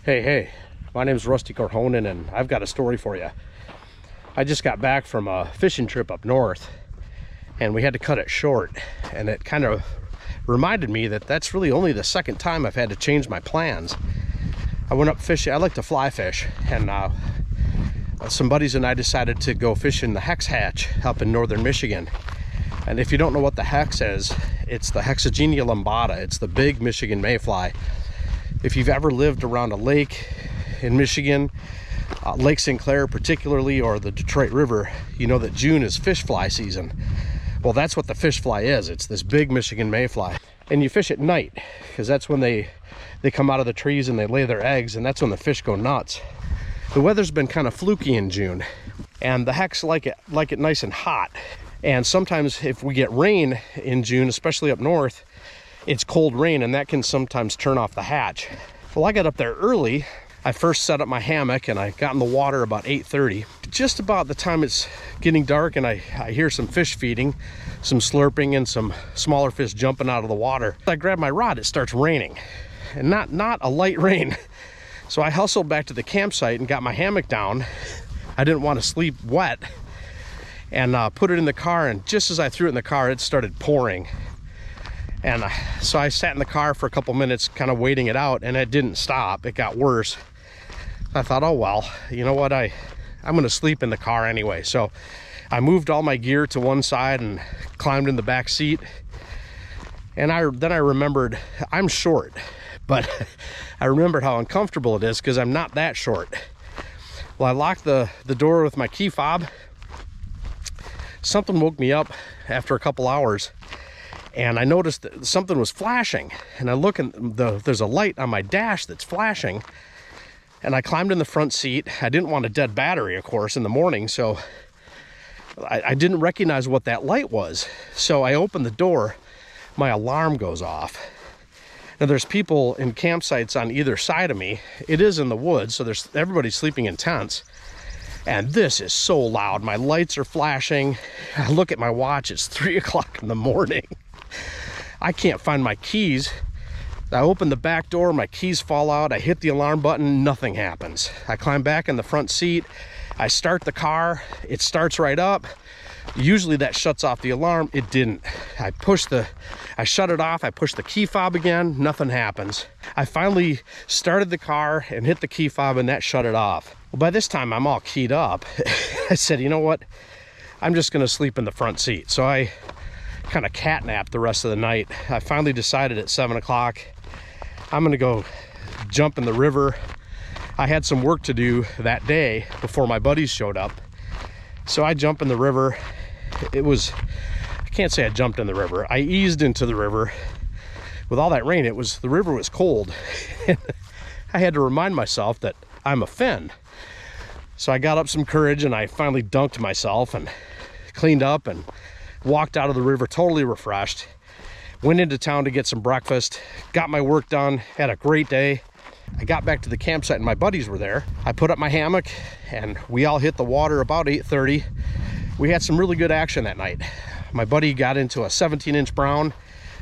Hey, my name's Rusty Korhonen, and I've got a story for you. I just got back from a fishing trip up north, and we had to cut it short, and it kind of reminded me that that's really only the second time I've had to change my plans. I went up fishing. I like to fly fish, and some buddies and I decided to go fishing the Hex Hatch up in northern Michigan. And if you don't know what the Hex is, it's the Hexagenia lambada. It's the big Michigan mayfly. If you've ever lived around a lake in Michigan, Lake St. Clair particularly, or the Detroit River, you know that June is fish fly season. Well, that's what the fish fly is. It's this big Michigan mayfly. And you fish at night, because that's when they come out of the trees and they lay their eggs, and that's when the fish go nuts. The weather's been kind of fluky in June, and the Hex like it nice and hot. And sometimes if we get rain in June, especially up north, it's cold rain, and that can sometimes turn off the hatch. Well, I got up there early. I first set up my hammock, and I got in the water about 8:30. Just about the time it's getting dark, and I hear some fish feeding, some slurping, and some smaller fish jumping out of the water. I grab my rod, it starts raining, and not a light rain. So I hustled back to the campsite and got my hammock down. I didn't want to sleep wet, and put it in the car, and just as I threw it in the car, it started pouring. And so I sat in the car for a couple minutes kind of waiting it out, and it didn't stop. It got worse. I thought, oh well, you know what, I'm gonna sleep in the car anyway. So I moved all my gear to one side and climbed in the back seat. And then I remembered I'm short, but I remembered how uncomfortable it is because I'm not that short. Well, I locked the door with my key fob. Something woke me up after a couple hours, and I noticed that something was flashing, and I look, and there's a light on my dash that's flashing. And I climbed in the front seat. I didn't want a dead battery, of course, in the morning, so I didn't recognize what that light was. So I opened the door, my alarm goes off. Now there's people in campsites on either side of me. It is in the woods, so everybody's sleeping in tents. And this is so loud. My lights are flashing. I look at my watch, it's 3 o'clock in the morning. I can't find my keys. I open the back door, my keys fall out, I hit the alarm button, nothing happens. I climb back in the front seat, I start the car, it starts right up. Usually that shuts off the alarm, it didn't. I shut it off, I push the key fob again, nothing happens. I finally started the car and hit the key fob, and that shut it off. Well, by this time I'm all keyed up. I said, you know what, I'm just gonna sleep in the front seat. So I kind of catnapped the rest of the night. I finally decided at 7 o'clock, I'm gonna go jump in the river. I had some work to do that day before my buddies showed up. So I jumped in the river. I can't say I jumped in the river. I eased into the river. With all that rain, the river was cold. I had to remind myself that I'm a Finn. So I got up some courage, and I finally dunked myself and cleaned up and walked out of the river totally refreshed. Went into town to get some breakfast, got my work done, had a great day. I got back to the campsite and my buddies were there. I put up my hammock and we all hit the water about 8:30. We had some really good action that night. My buddy got into a 17-inch brown.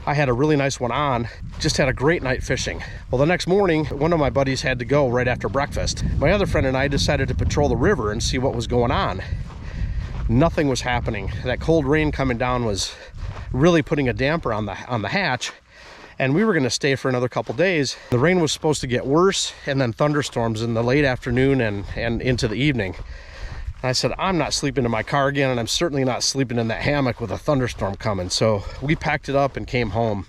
I had a really nice one on. Just had a great night fishing. Well, the next morning, one of my buddies had to go right after breakfast. My other friend and I decided to patrol the river and see what was going on. Nothing was happening. That cold rain coming down was really putting a damper on the hatch, and we were going to stay for another couple days. The rain was supposed to get worse, and then thunderstorms in the late afternoon and into the evening. And I said, I'm not sleeping in my car again, and I'm certainly not sleeping in that hammock with a thunderstorm coming. So we packed it up and came home,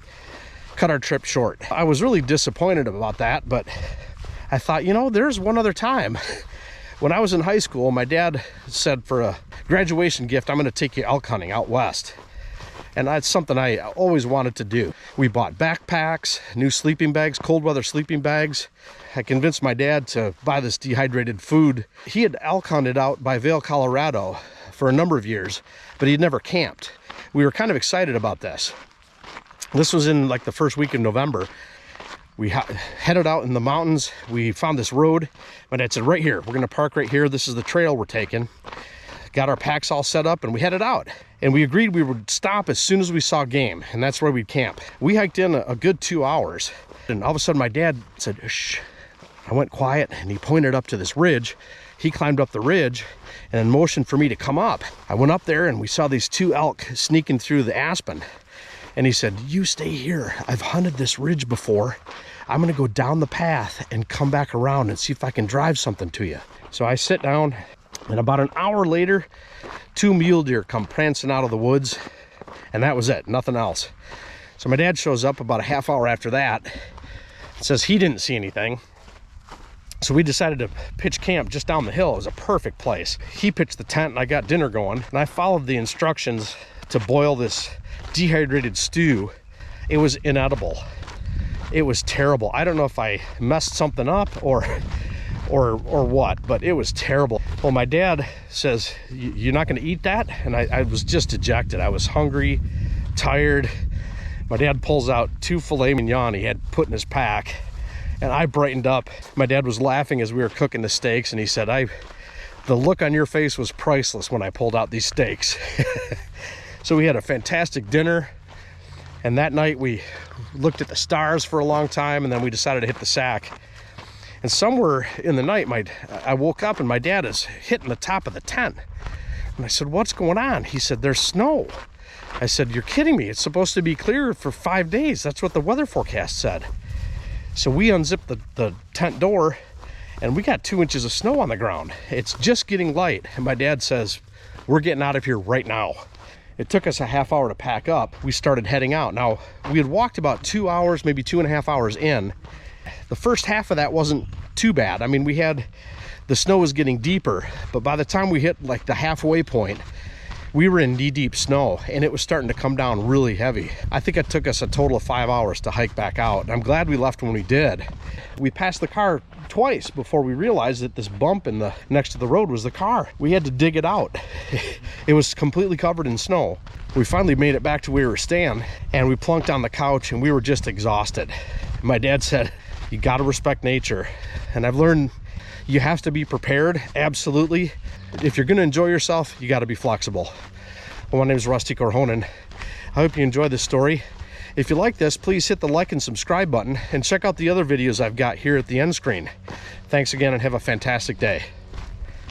cut our trip short. I was really disappointed about that, but I thought, you know, there's one other time. When I was in high school, my dad said, for a graduation gift, I'm going to take you elk hunting out west. And that's something I always wanted to do. We bought backpacks, new sleeping bags, cold weather sleeping bags. I convinced my dad to buy this dehydrated food. He had elk hunted out by Vail, Colorado for a number of years, but he'd never camped. We were kind of excited about this. This was in like the first week of November. We headed out in the mountains. We found this road. My dad said, right here, we're gonna park right here. This is the trail we're taking. Got our packs all set up and we headed out. And we agreed we would stop as soon as we saw game, and that's where we'd camp. We hiked in a good 2 hours. And all of a sudden my dad said, shh, I went quiet and he pointed up to this ridge. He climbed up the ridge and then motioned for me to come up. I went up there and we saw these 2 elk sneaking through the aspen. And he said, you stay here. I've hunted this ridge before. I'm gonna go down the path and come back around and see if I can drive something to you. So I sit down, and about an hour later, 2 mule deer come prancing out of the woods, and that was it, nothing else. So my dad shows up about a half hour after that, says he didn't see anything. So we decided to pitch camp just down the hill. It was a perfect place. He pitched the tent and I got dinner going, and I followed the instructions to boil this dehydrated stew. It was inedible. It was terrible. I don't know if I messed something up or what, but it was terrible. Well, my dad says, you're not gonna eat that? And I was just dejected. I was hungry, tired. My dad pulls out 2 filet mignon he had put in his pack, and I brightened up. My dad was laughing as we were cooking the steaks, and he said, the look on your face was priceless when I pulled out these steaks. So we had a fantastic dinner, and that night we looked at the stars for a long time, and then we decided to hit the sack. And somewhere in the night, I woke up and my dad is hitting the top of the tent. And I said, what's going on? He said, there's snow. I said, you're kidding me. It's supposed to be clear for 5 days. That's what the weather forecast said. So we unzipped the tent door and we got 2 inches of snow on the ground. It's just getting light. And my dad says, we're getting out of here right now. It took us a half hour to pack up. We started heading out. Now, we had walked about 2 hours, maybe 2.5 hours in. The first half of that wasn't too bad. I mean, the snow was getting deeper, but by the time we hit like the halfway point, we were in knee-deep snow and it was starting to come down really heavy. I think it took us a total of 5 hours to hike back out. And I'm glad we left when we did. We passed the car twice before we realized that this bump next to the road was the car. We had to dig it out. It was completely covered in snow. We finally made it back to where we were staying, and we plunked on the couch and we were just exhausted. My dad said, you gotta respect nature. And I've learned you have to be prepared, absolutely. If you're gonna enjoy yourself, you gotta be flexible. Well, my name is Rusty Korhonen. I hope you enjoyed this story. If you like this, please hit the like and subscribe button and check out the other videos I've got here at the end screen. Thanks again and have a fantastic day.